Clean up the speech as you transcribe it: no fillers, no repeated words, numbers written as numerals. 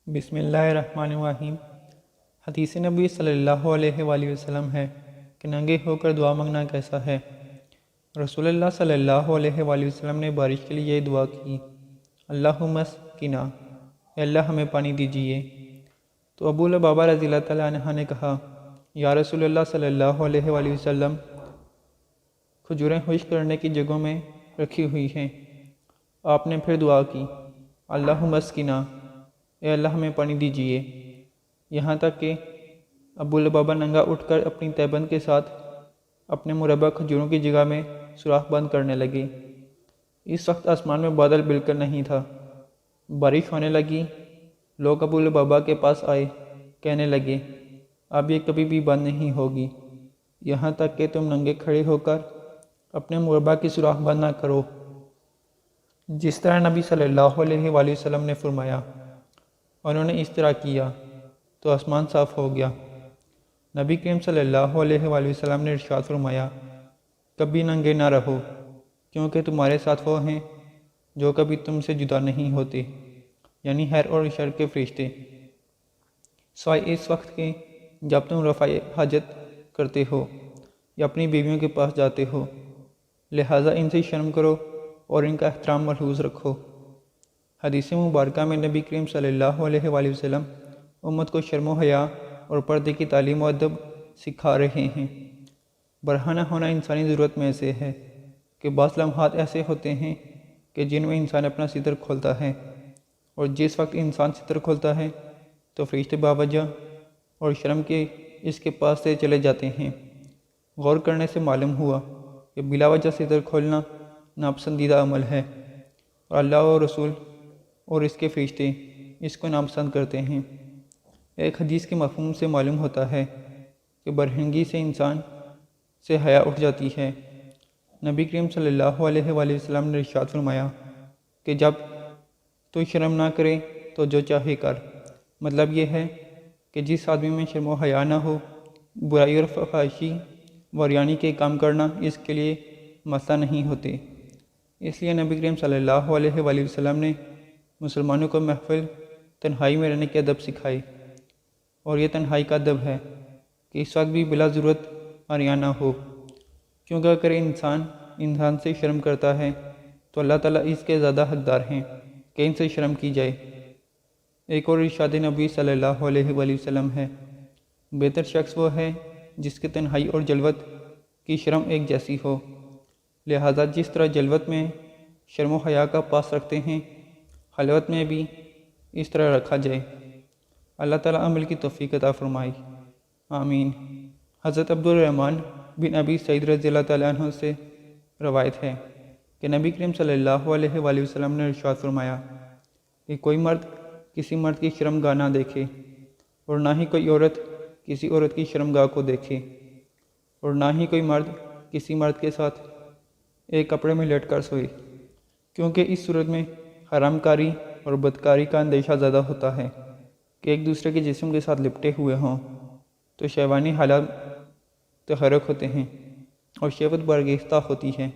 بسم اللہ الرحمن الرحیم۔ حدیث نبی صلی اللہ علیہ وآلہ وسلم ہے کہ ننگے ہو کر دعا مانگنا کیسا ہے۔ رسول اللہ صلی اللہ علیہ وآلہ وسلم نے بارش کے لیے یہ دعا کی، اللہم اسقنا، اے اللہ ہمیں پانی دیجیے۔ تو ابو لبابہ رضی اللہ تعالیٰ عنہ نے کہا، یا رسول اللہ صلی اللہ علیہ وآلہ وسلم، کھجوریں خشک کرنے کی جگہوں میں رکھی ہوئی ہیں۔ آپ نے پھر دعا کی، اللہم اسقنا، اے اللہ ہمیں پانی دیجیے، یہاں تک کہ ابو لبابہ ننگا اٹھ کر اپنی تیبند کے ساتھ اپنے مربع کھجوروں کی جگہ میں سوراخ بند کرنے لگے۔ اس وقت آسمان میں بادل بالکل نہیں تھا، بارش ہونے لگی۔ لوگ ابو لبابہ کے پاس آئے، کہنے لگے، اب یہ کبھی بھی بند نہیں ہوگی، یہاں تک کہ تم ننگے کھڑے ہو کر اپنے مربع کی سوراخ بند نہ کرو، جس طرح نبی صلی اللہ علیہ وآلہ وسلم نے فرمایا۔ انہوں نے اس طرح کیا تو آسمان صاف ہو گیا۔ نبی کریم صلی اللہ علیہ وآلہ وسلم نے ارشاد فرمایا، کبھی ننگے نہ رہو، کیونکہ تمہارے ساتھ وہ ہیں جو کبھی تم سے جدا نہیں ہوتے، یعنی خیر اور شر کے فرشتے، سوائے اس وقت کے جب تم رفع حاجت کرتے ہو یا اپنی بیویوں کے پاس جاتے ہو، لہٰذا ان سے شرم کرو اور ان کا احترام ملحوظ رکھو۔ حدیث مبارکہ میں نبی کریم صلی اللہ علیہ وآلہ وسلم امت کو شرم و حیا اور پردے کی تعلیم و ادب سکھا رہے ہیں۔ برہنہ ہونا انسانی ضرورت میں سے ہے کہ بعض لمحات ایسے ہوتے ہیں کہ جن میں انسان اپنا ستر کھولتا ہے، اور جس وقت انسان ستر کھولتا ہے تو فرشتے باوجہ اور شرم کے اس کے پاس سے چلے جاتے ہیں۔ غور کرنے سے معلوم ہوا کہ بلا وجہ ستر کھولنا ناپسندیدہ عمل ہے، اور اللہ و رسول اور اس کے فرشتے اس کو ناپسند کرتے ہیں۔ ایک حدیث کے مفہوم سے معلوم ہوتا ہے کہ برہنگی سے انسان سے حیا اٹھ جاتی ہے۔ نبی کریم صلی اللہ علیہ وآلہ وسلم نے ارشاد فرمایا کہ جب تو شرم نہ کرے تو جو چاہے کر، مطلب یہ ہے کہ جس آدمی میں شرم و حیا نہ ہو، برائی اور فحاشی و ریانی کے کام کرنا اس کے لیے مسئلہ نہیں ہوتے۔ اس لیے نبی کریم صلی اللہ علیہ وآلہ وسلم نے مسلمانوں کو محفل تنہائی میں رہنے کے ادب سکھائے، اور یہ تنہائی کا ادب ہے کہ اس وقت بھی بلا ضرورت عریاں ہو، کیونکہ اگر انسان سے شرم کرتا ہے تو اللہ تعالیٰ اس کے زیادہ حقدار ہیں کہ ان سے شرم کی جائے۔ ایک اور ارشاد نبی صلی اللہ علیہ وآلہ وسلم ہے، بہتر شخص وہ ہے جس کے تنہائی اور جلوت کی شرم ایک جیسی ہو، لہٰذا جس طرح جلوت میں شرم و حیا کا پاس رکھتے ہیں، خلوت میں بھی اس طرح رکھا جائے۔ اللہ تعالیٰ عمل کی توفیق عطا فرمائے، آمین۔ حضرت عبد الرحمن بن ابی سعید رضی اللہ تعالیٰ عنہ سے روایت ہے کہ نبی کریم صلی اللہ علیہ وآلہ وسلم نے ارشاد فرمایا کہ کوئی مرد کسی مرد کی شرمگاہ نہ دیکھے، اور نہ ہی کوئی عورت کسی عورت کی شرمگاہ کو دیکھے، اور نہ ہی کوئی مرد کسی مرد کے ساتھ ایک کپڑے میں لیٹ کر سوئے، کیونکہ اس صورت میں حرام کاری اور بدکاری کا اندیشہ زیادہ ہوتا ہے کہ ایک دوسرے کے جسم کے ساتھ لپٹے ہوئے ہوں تو شیطانی حالات تحرک ہوتے ہیں اور شہوت برگیختہ ہوتی ہے۔